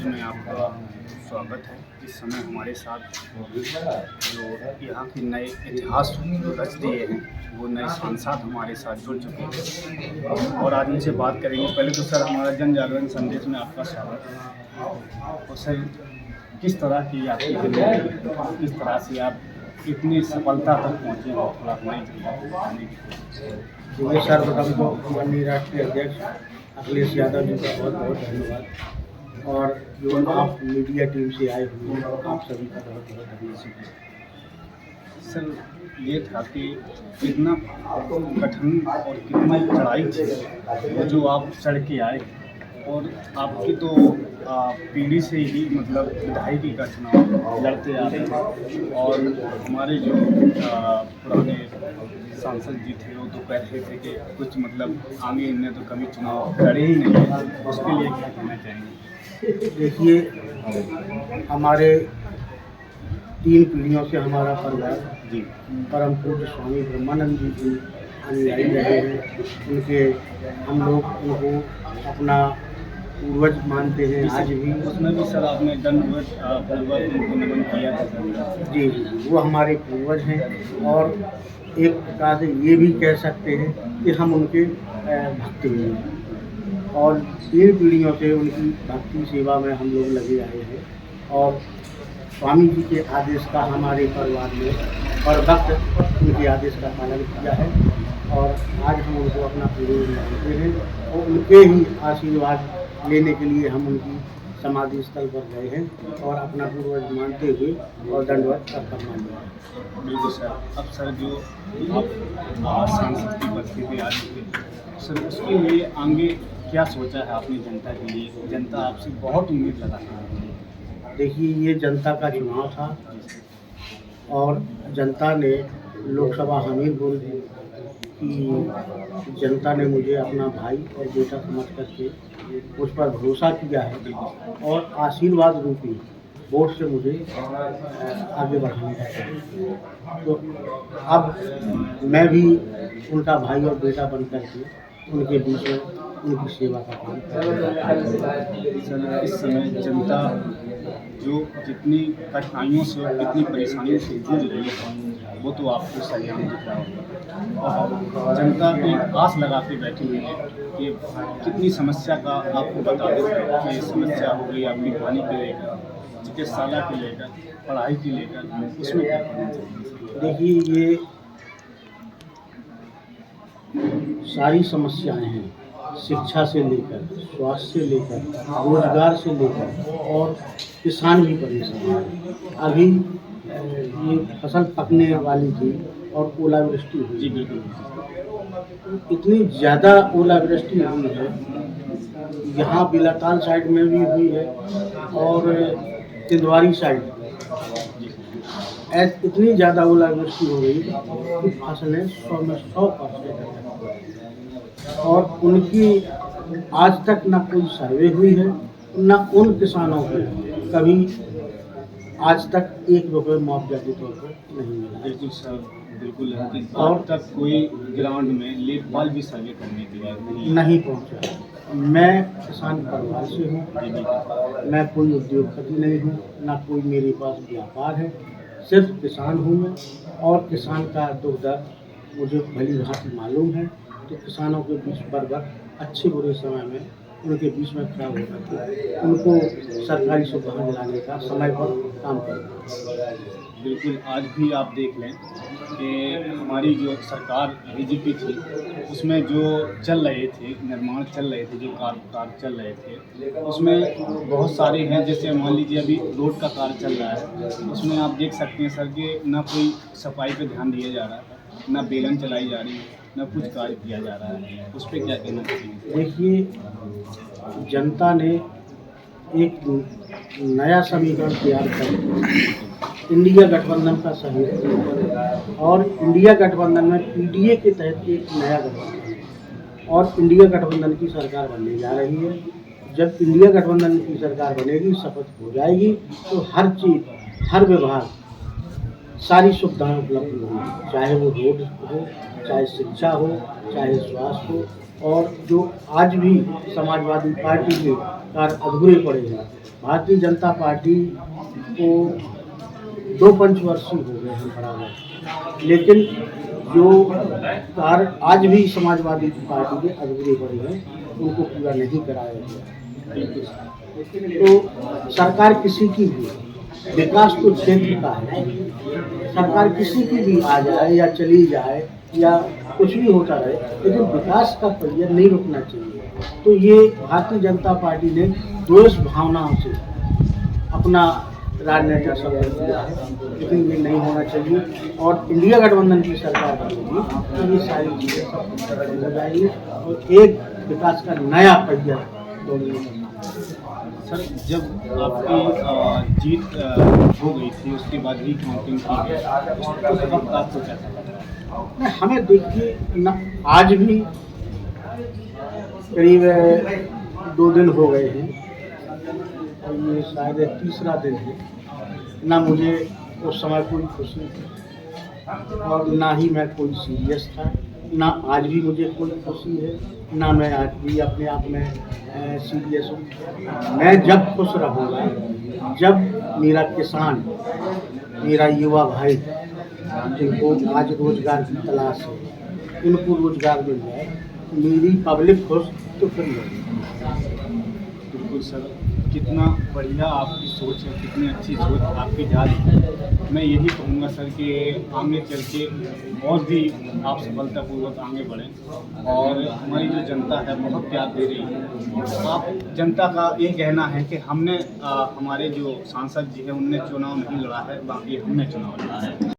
में आपका स्वागत है। इस समय हमारे साथ जो यहाँ के नए इतिहास रच दिए हैं वो नए सांसद हमारे साथ जुड़ चुके हैं और आज उनसे बात करेंगे। पहले तो सर हमारा जन जागरण संदेश में आपका स्वागत है। और सर किस तरह की आपकी ज़िंदगी, किस तरह से आप इतनी सफलता तक पहुँचे हैं, थोड़ा हमारी जानने की कोशिश। जी सर्वप्रथम तो माननीय राष्ट्रीय अध्यक्ष अखिलेश यादव जी का बहुत बहुत धन्यवाद और जो आप मीडिया टीम से आए हुए हैं आप सभी का बहुत बहुत धन्यवाद। सर ये था कि कितना कठिन और कितनी चढ़ाई थी वो जो आप चढ़ के आए और आपकी तो पीढ़ी से ही मतलब विधायकी का चुनाव लड़ते आ रहे थे और हमारे जो पुराने सांसद जी थे वो तो कह रहे थे कि कुछ मतलब आगे इनने तो कभी चुनाव लड़े ही नहीं है, उसके लिए क्या कहना चाहेंगे? देखिए हमारे 3 पीढ़ियों से हमारा परिवार जी परम पूज्य स्वामी ब्रह्मानंद जी की अनुयायी रहे हैं। उनके हम लोग उनको अपना पूर्वज मानते हैं आज भी। उसमें भी सर आपने दंडवत पूर्वज उनको नमन किया था। जी जी वो हमारे पूर्वज हैं और एक प्रकार से ये भी कह सकते हैं कि हम उनके भक्त भी हैं और 3 पीढ़ियों से उनकी भक्ति सेवा में हम लोग लगे आए हैं और स्वामी जी के आदेश का हमारे परिवार में हर वक्त उनके आदेश का पालन किया है और आज हम उनको अपना पूर्वज मानते हैं और उनके ही आशीर्वाद लेने के लिए हम उनकी समाधि स्थल पर गए हैं और अपना पूर्वज मानते हुए और दंडवत कर मानते हैं। बिल्कुल सर। अब सर जो आप सांसद की पद पे आ चुके सर, उसके लिए आगे क्या सोचा है आपने जनता के लिए? जनता आपसे बहुत उम्मीद लगाती है। देखिए ये जनता का चुनाव था और जनता ने लोकसभा हमीरपुर की जनता ने मुझे अपना भाई और बेटा समझ करके उस पर भरोसा किया है और आशीर्वाद रूपी वोट से मुझे आगे बढ़ाने का चाहिए। तो अब मैं भी उनका भाई और बेटा बन करके उनके बीच में उनकी सेवा का काम कर रहा हूं। इस समय जनता जो जितनी कठिनाइयों से और कितनी परेशानियों से जूझ रही है वो तो आपको सरेआम दिख रहा होगा और जनता की आस लगा के बैठी हुई है कि कितनी समस्या का आपको बता दें कि समस्या हो गई आपकी पानी को लेकर, चिकित्सालय को लेकर, पढ़ाई को लेकर, उसमें क्या करना चाहिए? देखिए ये सारी समस्याएं हैं, शिक्षा से लेकर स्वास्थ्य से लेकर रोजगार से लेकर और किसान भी परेशान है। अभी ये फसल पकने वाली थी और ओलावृष्टि हुई। जी बिल्कुल। इतनी ज़्यादा ओलावृष्टि हुई है, यहाँ बिलाताल साइड में भी हुई है और तिंदवारी साइड इतनी ज़्यादा ओलावृष्टि हो गई कि फसलें 100 में 100% और उनकी आज तक न कोई सर्वे हुई है न उन किसानों को कभी आज तक 1 रुपये मुआवजा के तौर पर नहीं मिला। बिल्कुल सर, बिल्कुल। और तक कोई ग्राउंड में लेखपाल भी सर्वे करने के लिए नहीं पहुंचा। मैं किसान परिवार से हूँ, मैं कोई उद्योगपति नहीं हूँ, ना कोई मेरे पास व्यापार है, सिर्फ किसान हूँ मैं और किसान का दुख दर्द मुझे भली भांति मालूम है। तो किसानों के बीच बराबर अच्छे बुरे समय में उनके बीच में खड़ा होकर के उनको सरकारी सुविधाएं दिलाने का समय पर काम करना। बिल्कुल। आज भी आप देख लें कि हमारी जो सरकार बीजेपी थी उसमें जो चल रहे थे निर्माण चल रहे थे, जो कार्य चल रहे थे उसमें बहुत सारे हैं। जैसे मान लीजिए अभी रोड का कार्य चल रहा है, उसमें आप देख सकते हैं सर कि ना कोई सफाई पे ध्यान दिया जा रहा है, ना बेलन चलाई जा रही है, ना कुछ कार्य किया जा रहा है। उस पर क्या कहना चाहिए? देखिए जनता ने एक नया समीकरण तैयार कर इंडिया गठबंधन का सहयोग किया और इंडिया गठबंधन में पीडीए के तहत एक नया गठबंधन और इंडिया गठबंधन की सरकार बनने जा रही है। जब इंडिया गठबंधन की सरकार बनेगी, शपथ हो जाएगी, तो हर चीज़ हर विभाग सारी सुविधाएं उपलब्ध होंगी, चाहे वो रोड हो, चाहे शिक्षा हो, चाहे स्वास्थ्य हो, और जो आज भी समाजवादी पार्टी के कार्य अधूरे पड़े हैं। भारतीय जनता पार्टी को 2 पंचवर्षीय हो गए हैं बराबर, लेकिन जो कार्य आज भी समाजवादी पार्टी के अधूरे पड़े हैं उनको पूरा नहीं कराया गया। तो सरकार किसी की भी, विकास तो क्षेत्र का है, सरकार किसी की भी आ जाए या चली जाए या कुछ भी होता रहे, लेकिन विकास का पहिया नहीं रुकना चाहिए। तो ये भारतीय जनता पार्टी ने द्वेष भावनाओं से अपना राजनीतिक संघर्ष किया है, लेकिन ये नहीं होना चाहिए। और इंडिया गठबंधन की सरकार बनेगी तो ये सारी चीज़ें सब हो जाएंगी और एक विकास का नया पहिया दौड़ेगा। सर, जब आपकी जीत हो गई थी उसके बाद रिकाउंटिंग की गई, उस वक्त आपको क्या था? हमें देखिए ना, आज भी करीब 2 दिन हो गए हैं और ये शायद 3रा दिन है। ना मुझे उस समय कोई खुशी थी और ना ही मैं कोई सीरियस था, ना आज भी मुझे कोई खुशी है, ना मैं आज भी अपने आप में सीरियस हूँ। मैं जब खुश रहूँगा जब मेरा किसान, मेरा युवा भाई जिनको आज रोजगार की तलाश है, इनको रोजगार मिल जाए, मेरी पब्लिक खुश, तो फिर बिल्कुल सर, कितना बढ़िया आपकी सोच है, कितनी अच्छी सोच आपकी जा रही है। मैं यही कहूँगा सर कि आगे चल के और भी आप सफलतापूर्वक आगे बढ़ें और हमारी जो जनता है बहुत प्यार दे रही है। आप जनता का ये कहना है कि हमने हमारे जो सांसद जी हैं उनने चुनाव नहीं लड़ा है, बाकी हमने चुनाव लड़ा है।